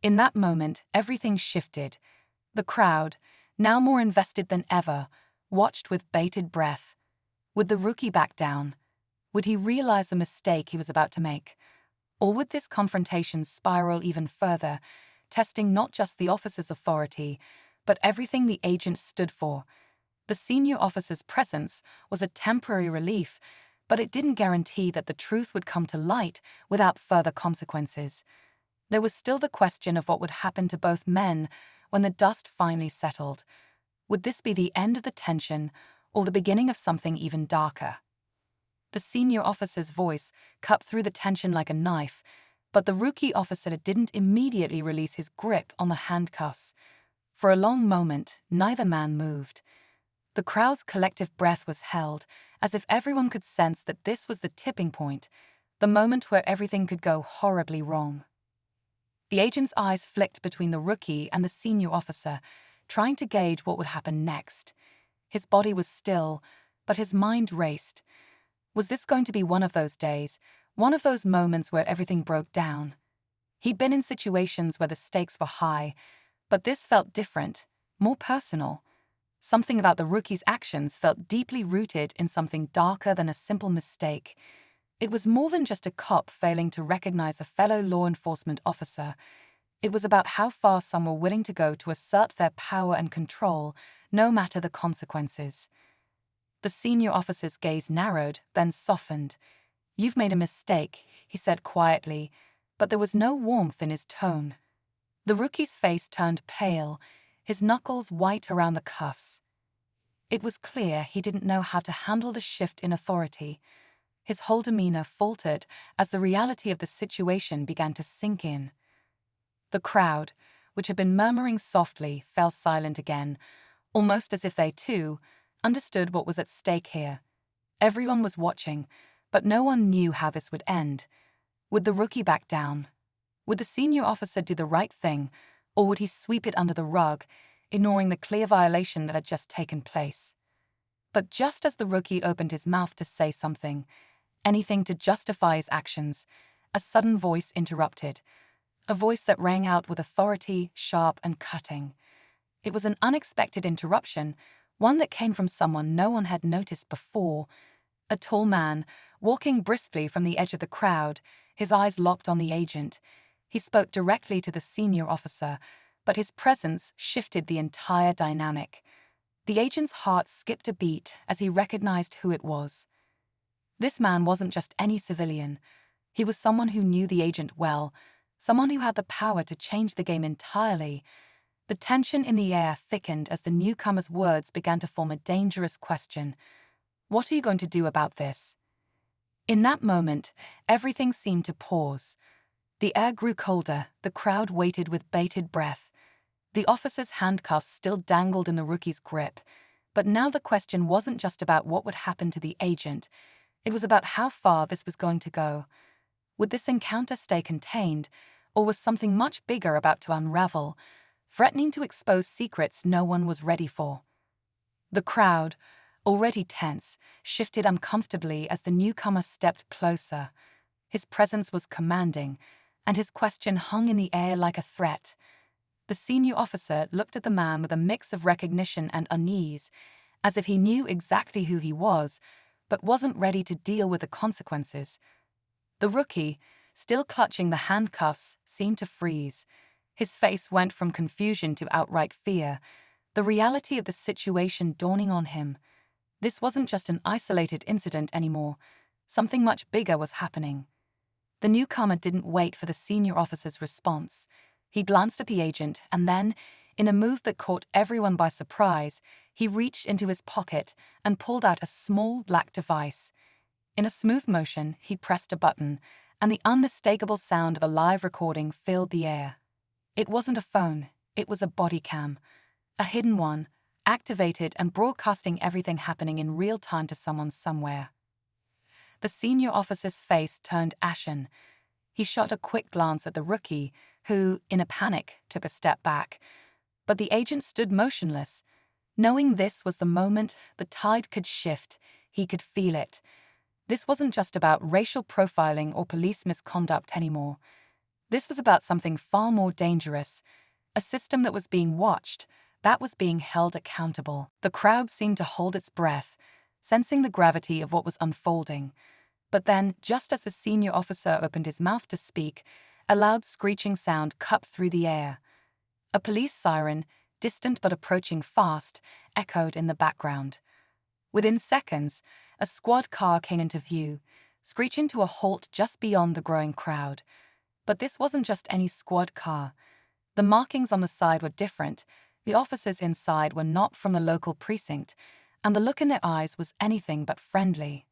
In that moment, everything shifted. The crowd, now more invested than ever, watched with bated breath. Would the rookie back down? Would he realize the mistake he was about to make? Or would this confrontation spiral even further, testing not just the officer's authority, but everything the agent stood for? The senior officer's presence was a temporary relief, but it didn't guarantee that the truth would come to light without further consequences. There was still the question of what would happen to both men when the dust finally settled. Would this be the end of the tension or the beginning of something even darker? The senior officer's voice cut through the tension like a knife, but the rookie officer didn't immediately release his grip on the handcuffs. For a long moment, neither man moved. The crowd's collective breath was held, as if everyone could sense that this was the tipping point, the moment where everything could go horribly wrong. The agent's eyes flicked between the rookie and the senior officer, trying to gauge what would happen next. His body was still, but his mind raced. Was this going to be one of those days, one of those moments where everything broke down? He'd been in situations where the stakes were high, but this felt different, more personal. Something about the rookie's actions felt deeply rooted in something darker than a simple mistake. It was more than just a cop failing to recognize a fellow law enforcement officer. It was about how far some were willing to go to assert their power and control, no matter the consequences. The senior officer's gaze narrowed, then softened. "You've made a mistake," he said quietly, but there was no warmth in his tone. The rookie's face turned pale, his knuckles white around the cuffs. It was clear he didn't know how to handle the shift in authority. His whole demeanor faltered as the reality of the situation began to sink in. The crowd, which had been murmuring softly, fell silent again, almost as if they, too, understood what was at stake here. Everyone was watching, but no one knew how this would end. Would the rookie back down? Would the senior officer do the right thing, or would he sweep it under the rug, ignoring the clear violation that had just taken place? But just as the rookie opened his mouth to say something, anything to justify his actions, a sudden voice interrupted. A voice that rang out with authority, sharp and cutting. It was an unexpected interruption, one that came from someone no one had noticed before. A tall man, walking briskly from the edge of the crowd, his eyes locked on the agent. He spoke directly to the senior officer, but his presence shifted the entire dynamic. The agent's heart skipped a beat as he recognized who it was. This man wasn't just any civilian. He was someone who knew the agent well, someone who had the power to change the game entirely. The tension in the air thickened as the newcomer's words began to form a dangerous question. "What are you going to do about this?" In that moment, everything seemed to pause. The air grew colder, the crowd waited with bated breath. The officer's handcuffs still dangled in the rookie's grip, but now the question wasn't just about what would happen to the agent. It was about how far this was going to go. Would this encounter stay contained, or was something much bigger about to unravel, threatening to expose secrets no one was ready for? The crowd, already tense, shifted uncomfortably as the newcomer stepped closer. His presence was commanding, and his question hung in the air like a threat. The senior officer looked at the man with a mix of recognition and unease, as if he knew exactly who he was, but wasn't ready to deal with the consequences. The rookie, still clutching the handcuffs, seemed to freeze. His face went from confusion to outright fear, the reality of the situation dawning on him. This wasn't just an isolated incident anymore. Something much bigger was happening. The newcomer didn't wait for the senior officer's response. He glanced at the agent and then, in a move that caught everyone by surprise, he reached into his pocket and pulled out a small black device. In a smooth motion, he pressed a button, and the unmistakable sound of a live recording filled the air. It wasn't a phone, it was a body cam. A hidden one, activated and broadcasting everything happening in real time to someone somewhere. The senior officer's face turned ashen. He shot a quick glance at the rookie, who, in a panic, took a step back. But the agent stood motionless. Knowing this was the moment the tide could shift, he could feel it. This wasn't just about racial profiling or police misconduct anymore. This was about something far more dangerous, a system that was being watched, that was being held accountable. The crowd seemed to hold its breath, sensing the gravity of what was unfolding. But then, just as the senior officer opened his mouth to speak, a loud screeching sound cut through the air. A police siren, distant but approaching fast, echoed in the background. Within seconds, a squad car came into view, screeching to a halt just beyond the growing crowd. But this wasn't just any squad car. The markings on the side were different. The officers inside were not from the local precinct, and the look in their eyes was anything but friendly.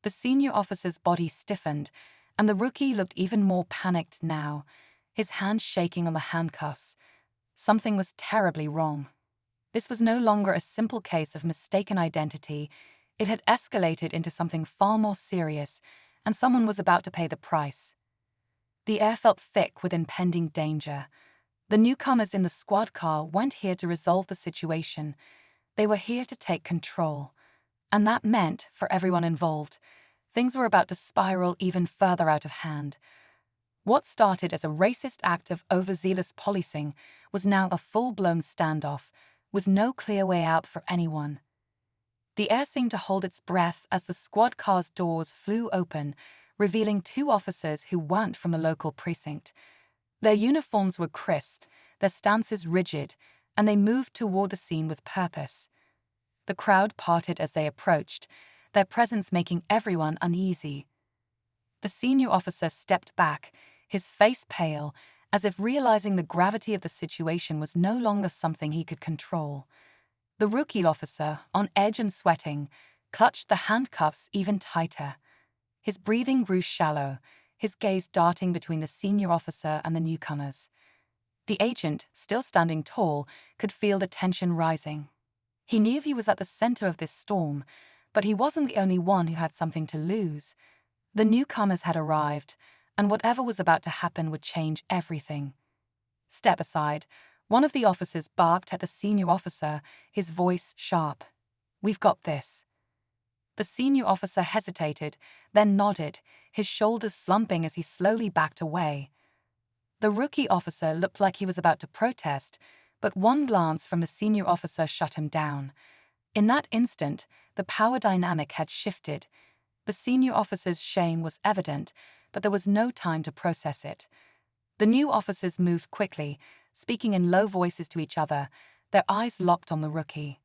The senior officer's body stiffened, and the rookie looked even more panicked now, his hand shaking on the handcuffs. Something was terribly wrong. This was no longer a simple case of mistaken identity. It had escalated into something far more serious, and someone was about to pay the price. The air felt thick with impending danger. The newcomers in the squad car weren't here to resolve the situation. They were here to take control. And that meant, for everyone involved, things were about to spiral even further out of hand. What started as a racist act of overzealous policing was now a full-blown standoff, with no clear way out for anyone. The air seemed to hold its breath as the squad car's doors flew open, revealing two officers who weren't from the local precinct. Their uniforms were crisp, their stances rigid, and they moved toward the scene with purpose. The crowd parted as they approached, their presence making everyone uneasy. The senior officer stepped back, his face pale, as if realizing the gravity of the situation was no longer something he could control. The rookie officer, on edge and sweating, clutched the handcuffs even tighter. His breathing grew shallow, his gaze darting between the senior officer and the newcomers. The agent, still standing tall, could feel the tension rising. He knew he was at the center of this storm, but he wasn't the only one who had something to lose. The newcomers had arrived, and whatever was about to happen would change everything. Step aside, one of the officers barked at the senior officer, his voice sharp. "We've got this." The senior officer hesitated, then nodded, his shoulders slumping as he slowly backed away. The rookie officer looked like he was about to protest, but one glance from the senior officer shut him down. In that instant, the power dynamic had shifted. The senior officer's shame was evident, but there was no time to process it. The new officers moved quickly, speaking in low voices to each other, their eyes locked on the rookie.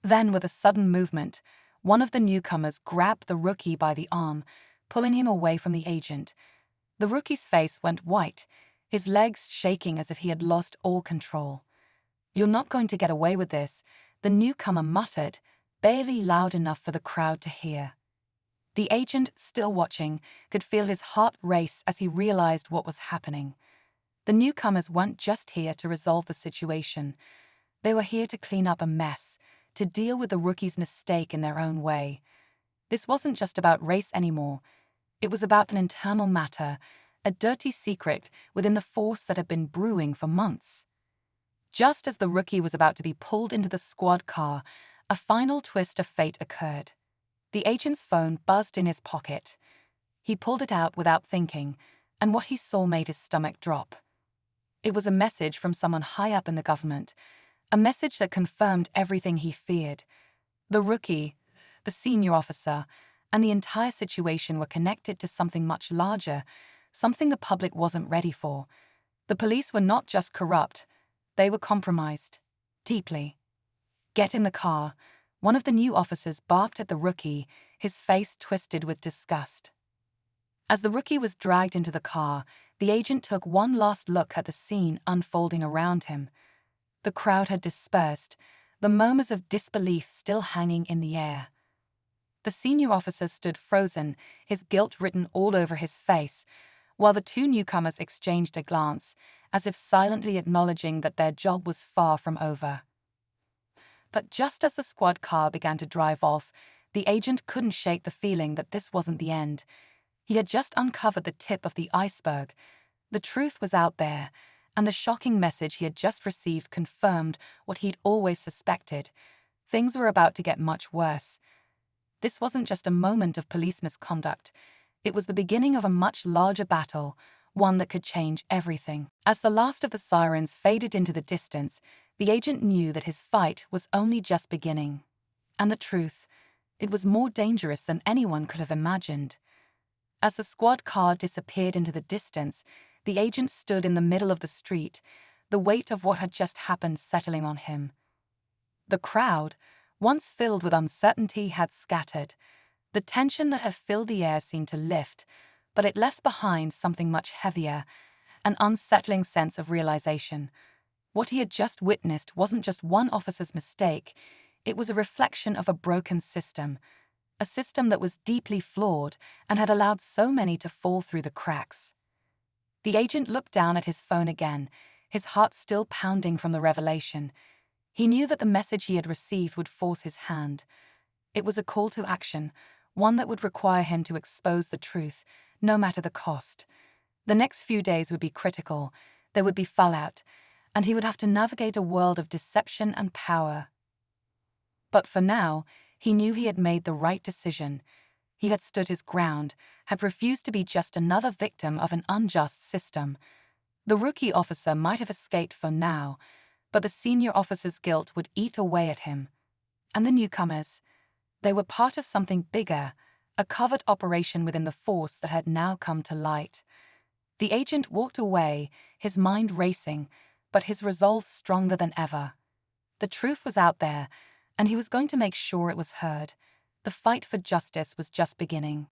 Then, with a sudden movement, one of the newcomers grabbed the rookie by the arm, pulling him away from the agent. The rookie's face went white, his legs shaking as if he had lost all control. "You're not going to get away with this," the newcomer muttered, barely loud enough for the crowd to hear. The agent, still watching, could feel his heart race as he realized what was happening. The newcomers weren't just here to resolve the situation. They were here to clean up a mess, to deal with the rookie's mistake in their own way. This wasn't just about race anymore. It was about an internal matter, a dirty secret within the force that had been brewing for months. Just as the rookie was about to be pulled into the squad car, a final twist of fate occurred. The agent's phone buzzed in his pocket. He pulled it out without thinking, and what he saw made his stomach drop. It was a message from someone high up in the government, a message that confirmed everything he feared. The rookie, the senior officer, and the entire situation were connected to something much larger, something the public wasn't ready for. The police were not just corrupt, they were compromised. Deeply. "Get in the car," one of the new officers barked at the rookie, his face twisted with disgust. As the rookie was dragged into the car, the agent took one last look at the scene unfolding around him. The crowd had dispersed, the murmurs of disbelief still hanging in the air. The senior officer stood frozen, his guilt written all over his face, while the two newcomers exchanged a glance, as if silently acknowledging that their job was far from over. But just as the squad car began to drive off, the agent couldn't shake the feeling that this wasn't the end. He had just uncovered the tip of the iceberg. The truth was out there, and the shocking message he had just received confirmed what he'd always suspected. Things were about to get much worse. This wasn't just a moment of police misconduct. It was the beginning of a much larger battle, one that could change everything. As the last of the sirens faded into the distance, the agent knew that his fight was only just beginning. And the truth, it was more dangerous than anyone could have imagined. As the squad car disappeared into the distance, the agent stood in the middle of the street, the weight of what had just happened settling on him. The crowd, once filled with uncertainty, had scattered. The tension that had filled the air seemed to lift, but it left behind something much heavier, an unsettling sense of realization. What he had just witnessed wasn't just one officer's mistake, it was a reflection of a broken system. A system that was deeply flawed and had allowed so many to fall through the cracks. The agent looked down at his phone again, his heart still pounding from the revelation. He knew that the message he had received would force his hand. It was a call to action, one that would require him to expose the truth, no matter the cost. The next few days would be critical, there would be fallout, and he would have to navigate a world of deception and power. But for now, he knew he had made the right decision. He had stood his ground, had refused to be just another victim of an unjust system. The rookie officer might have escaped for now, but the senior officer's guilt would eat away at him. And the newcomers, they were part of something bigger, a covert operation within the force that had now come to light. The agent walked away, his mind racing, but his resolve stronger than ever. The truth was out there, and he was going to make sure it was heard. The fight for justice was just beginning.